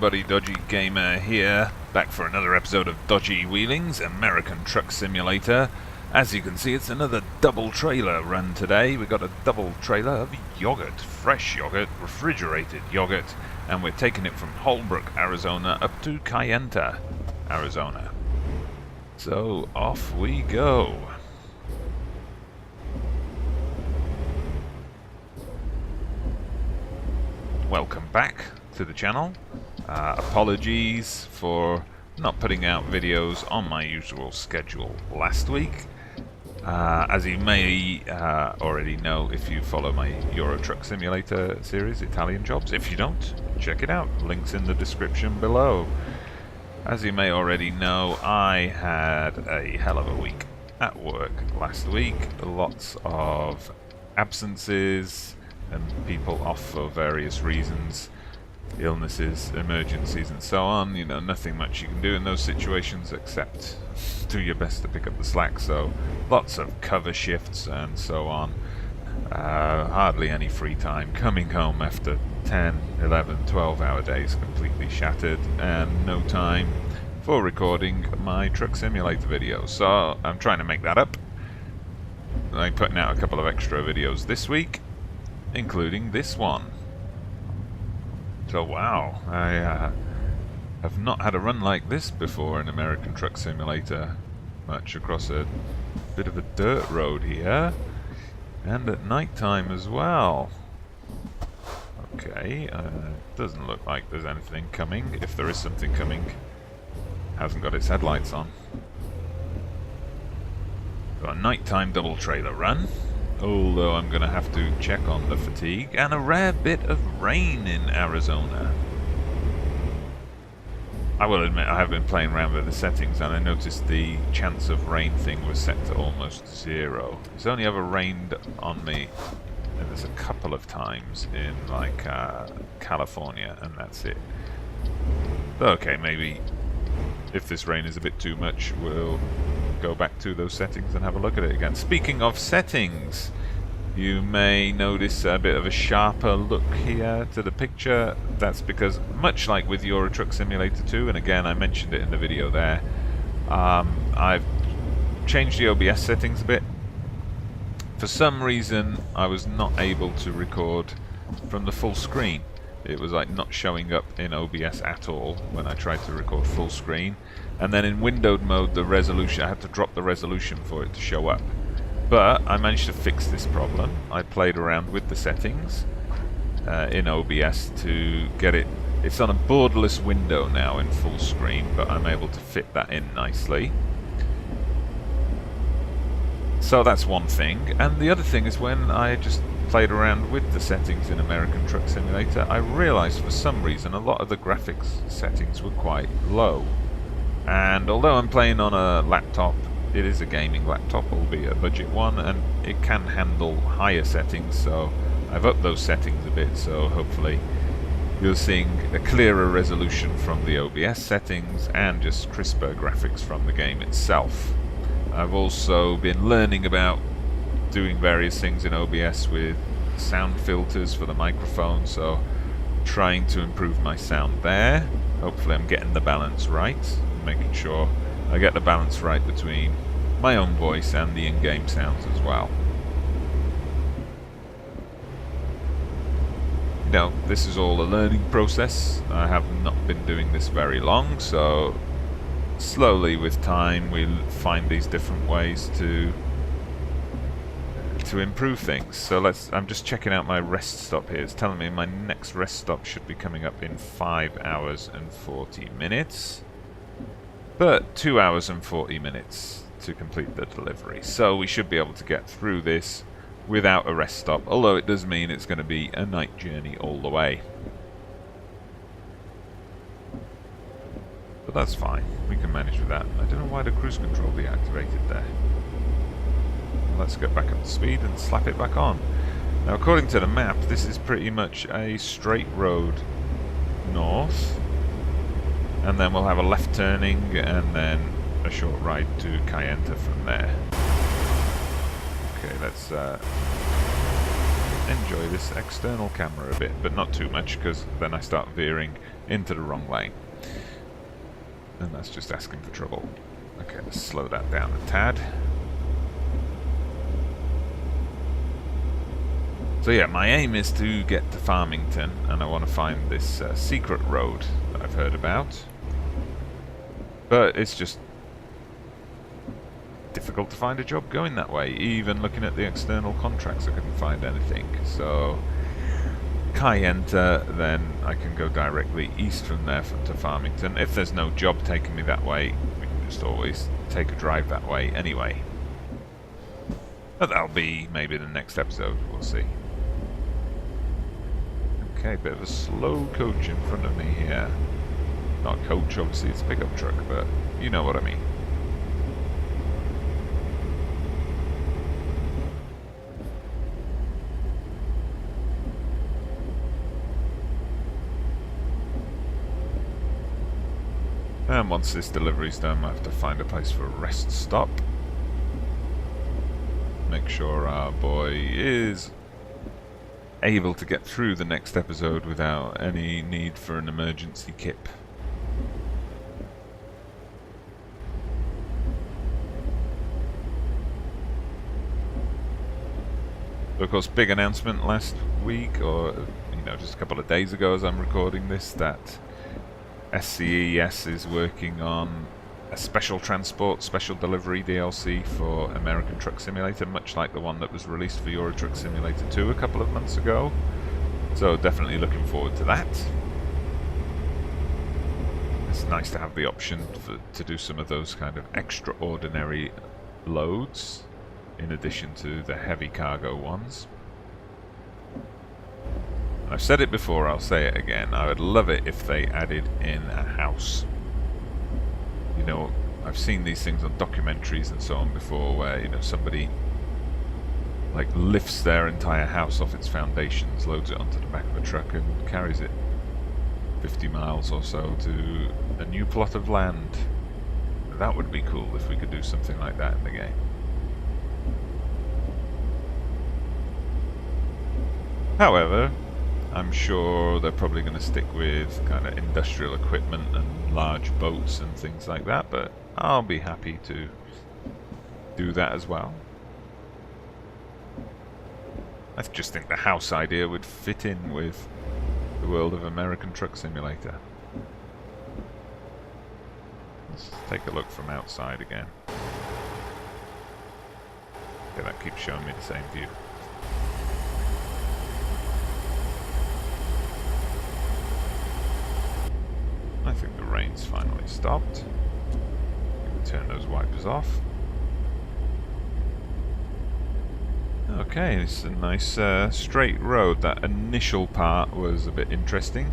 everybody, Dodgy Gamer here, back for another episode of Dodgy Wheeling's American Truck Simulator. As you can see, it's another double trailer run today. We've got a double trailer of yogurt, fresh yogurt, refrigerated yogurt, and we're taking it from Holbrook, Arizona up to Kayenta, Arizona. So off we go. Welcome back to the channel. Apologies for not putting out videos on my usual schedule last week. As you may already know if you follow my Euro Truck Simulator series, Italian Jobs. If you don't, check it out. Links in the description below. As you may already know, I had a hell of a week at work last week. Lots of absences and people off for various reasons, illnesses, emergencies and so on. You know, nothing much you can do in those situations except do your best to pick up the slack. So lots of cover shifts and so on. Hardly any free time, coming home after 10, 11, 12 hour days completely shattered, and no time for recording my truck simulator videos. So I'm trying to make that up. I'm putting out a couple of extra videos this week, including this one. So wow, I have not had a run like this before in American Truck Simulator. Much across a bit of a dirt road here, and at night time as well. Okay, doesn't look like there's anything coming. If there is something coming, hasn't got its headlights on. Got a nighttime double trailer run. Although I'm going to have to check on the fatigue, and a rare bit of rain in Arizona. I will admit I have been playing around with the settings, and I noticed the chance of rain thing was set to almost 0. It's only ever rained on me, and there's a couple of times in like California, and that's it. But okay, maybe if this rain is a bit too much, we'll go back to those settings and have a look at it again. Speaking of settings, you may notice a bit of a sharper look here to the picture. That's because, much like with Euro Truck Simulator 2, and again I mentioned it in the video there, I've changed the OBS settings a bit. For some reason I was not able to record from the full screen. It was like not showing up in OBS at all when I tried to record full screen. And then in windowed mode, the resolution, I had to drop the resolution for it to show up. But I managed to fix this problem. I played around with the settings in OBS to get it. It's on a borderless window now in full screen, but I'm able to fit that in nicely. So that's one thing. And the other thing is, when I just played around with the settings in American Truck Simulator, I realized for some reason a lot of the graphics settings were quite low. And although I'm playing on a laptop, it is a gaming laptop, albeit a budget one, and it can handle higher settings, so I've upped those settings a bit, so hopefully you're seeing a clearer resolution from the OBS settings and just crisper graphics from the game itself. I've also been learning about doing various things in OBS with sound filters for the microphone, so trying to improve my sound there. Hopefully I'm getting the balance right, making sure I get the balance right between my own voice and the in-game sounds as well. Now, this is all a learning process. I have not been doing this very long, so slowly with time we'll find these different ways to improve things. So I'm just checking out my rest stop here. It's telling me my next rest stop should be coming up in 5 hours and 40 minutes. But 2 hours and 40 minutes to complete the delivery. So we should be able to get through this without a rest stop, although it does mean it's going to be a night journey all the way. But that's fine. We can manage with that. I don't know why the cruise control deactivated there. Let's get back up to speed and slap it back on. Now, according to the map, this is pretty much a straight road north, and then we'll have a left turning and then a short ride to Kayenta from there. Okay, let's enjoy this external camera a bit, but not too much, because then I start veering into the wrong lane. And that's just asking for trouble. Okay, let's slow that down a tad. So yeah, my aim is to get to Farmington, and I want to find this secret road that I've heard about. But it's just difficult to find a job going that way. Even looking at the external contracts, I couldn't find anything. So Kayenta, then I can go directly east from there to Farmington. If there's no job taking me that way, we can just always take a drive that way anyway. But that'll be maybe the next episode, we'll see. Okay, bit of a slow coach in front of me here. Not a coach, obviously, it's a pickup truck, but you know what I mean. And once this delivery's done, I have to find a place for a rest stop. Make sure our boy is able to get through the next episode without any need for an emergency kip. Of course, big announcement last week, or just a couple of days ago as I'm recording this, that SCES is working on a special transport, special delivery DLC for American Truck Simulator, much like the one that was released for Euro Truck Simulator 2 a couple of months ago. So definitely looking forward to that. It's nice to have the option to do some of those kind of extraordinary loads, in addition to the heavy cargo ones. I've said it before, I'll say it again. I would love it if they added in a house. I've seen these things on documentaries and so on before, where somebody like lifts their entire house off its foundations, loads it onto the back of a truck, and carries it 50 miles or so to a new plot of land. That would be cool if we could do something like that in the game. However, I'm sure they're probably going to stick with kind of industrial equipment and large boats and things like that, but I'll be happy to do that as well. I just think the house idea would fit in with the world of American Truck Simulator. Let's take a look from outside again. Okay, that keeps showing me the same view. I think the rain's finally stopped. Turn those wipers off. Okay, it's a nice straight road. That initial part was a bit interesting.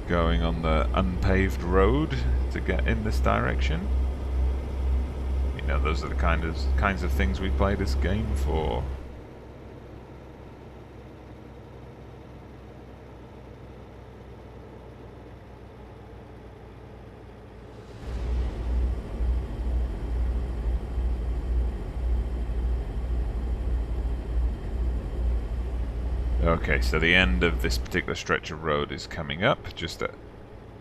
Going on the unpaved road to get in this direction. Those are the kinds of things we play this game for. Okay, so the end of this particular stretch of road is coming up, just a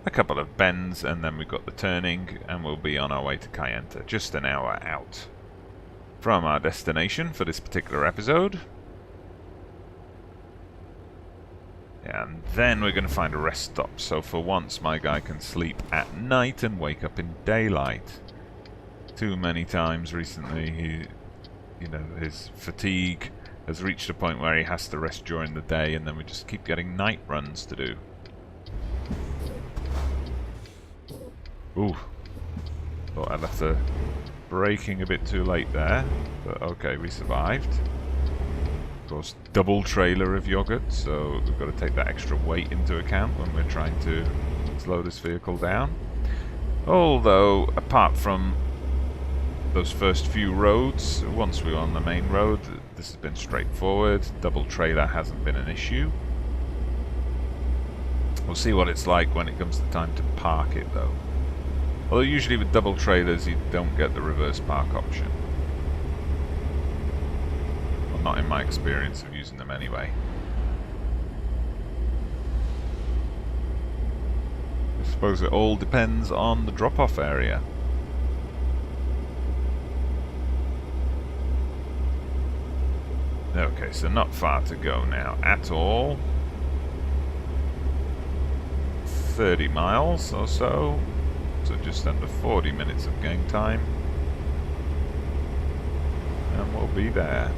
couple of bends, and then we've got the turning, and we'll be on our way to Kayenta, just an hour out from our destination for this particular episode. And then we're going to find a rest stop, so for once my guy can sleep at night and wake up in daylight. Too many times recently, his fatigue has reached a point where he has to rest during the day, and then we just keep getting night runs to do. Ooh. Thought I left the braking a bit too late there, but okay, we survived. Of course, double trailer of Yoghurt, so we've got to take that extra weight into account when we're trying to slow this vehicle down. Although, apart from those first few roads, once we were on the main road, this has been straightforward. Double trailer hasn't been an issue. We'll see what it's like when it comes to time to park it, though. Although usually with double trailers you don't get the reverse park option. not in my experience of using them anyway. I suppose it all depends on the drop-off area. Okay, so not far to go now at all. 30 miles or so. So just under 40 minutes of game time. And we'll be there.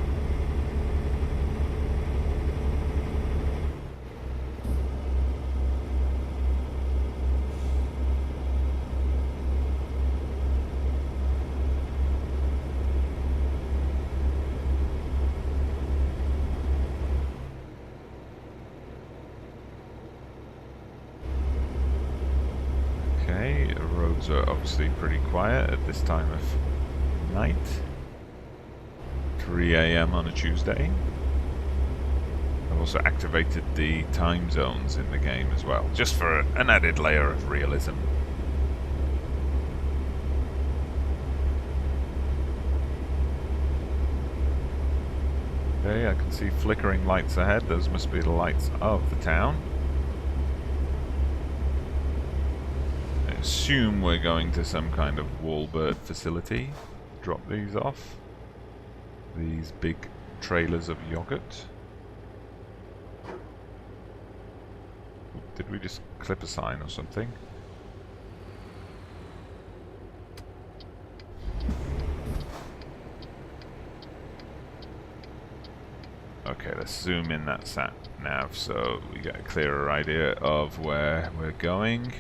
Okay, the roads are obviously pretty quiet at this time of night. 3 AM on a Tuesday. I've also activated the time zones in the game as well, just for an added layer of realism. Okay, I can see flickering lights ahead. Those must be the lights of the town. I assume we're going to some kind of warbird facility. Drop these off. These big trailers of yogurt. Did we just clip a sign or something? Okay, let's zoom in that sat nav so we get a clearer idea of where we're going.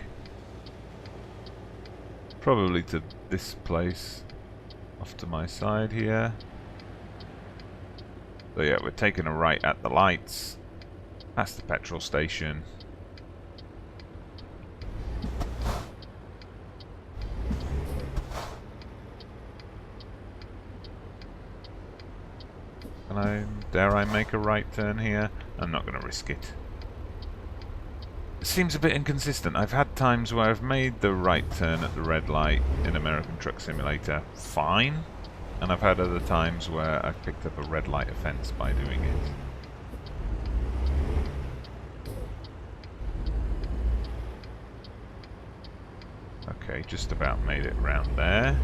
Probably to this place off to my side here. So yeah, we're taking a right at the lights, past the petrol station. Dare I make a right turn here? I'm not going to risk it. It seems a bit inconsistent. I've had times where I've made the right turn at the red light in American Truck Simulator fine, and I've had other times where I've picked up a red light offence by doing it. Okay, just about made it round there.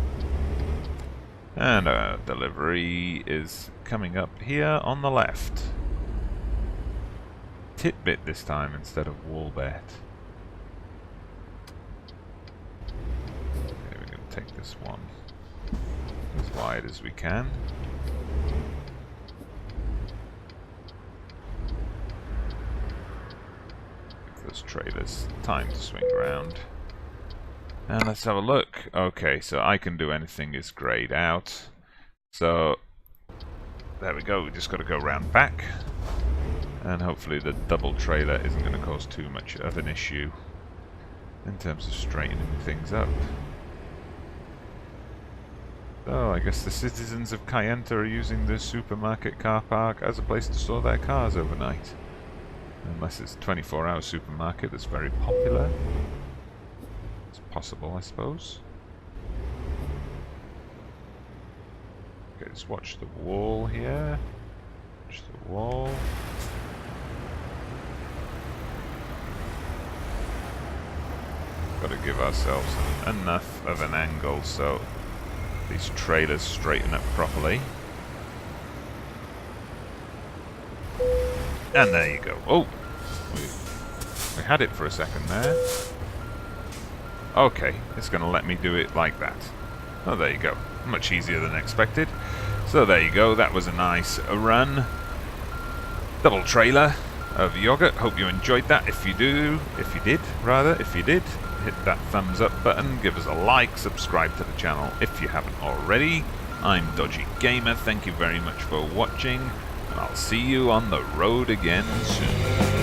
And our delivery is coming up here on the left. Titbit this time instead of Wallbet. Okay, we're going to take this one as wide as we can. Give those trailers time to swing around. And let's have a look. Okay, so I can do anything is grayed out. So there we go, we just got to go round back. And hopefully the double trailer isn't going to cause too much of an issue in terms of straightening things up. So I guess the citizens of Kayenta are using the supermarket car park as a place to store their cars overnight. Unless it's a 24-hour supermarket that's very popular. It's possible, I suppose. Okay, just watch the wall here. Watch the wall. Got to give ourselves enough of an angle so these trailers straighten up properly. And there you go. Oh! We had it for a second there. Okay, it's going to let me do it like that. Oh, there you go. Much easier than expected. So there you go. That was a nice run. Double trailer of yogurt. Hope you enjoyed that. If you did, hit that thumbs up button. Give us a like. Subscribe to the channel if you haven't already. I'm Dodgy Gamer. Thank you very much for watching. And I'll see you on the road again soon.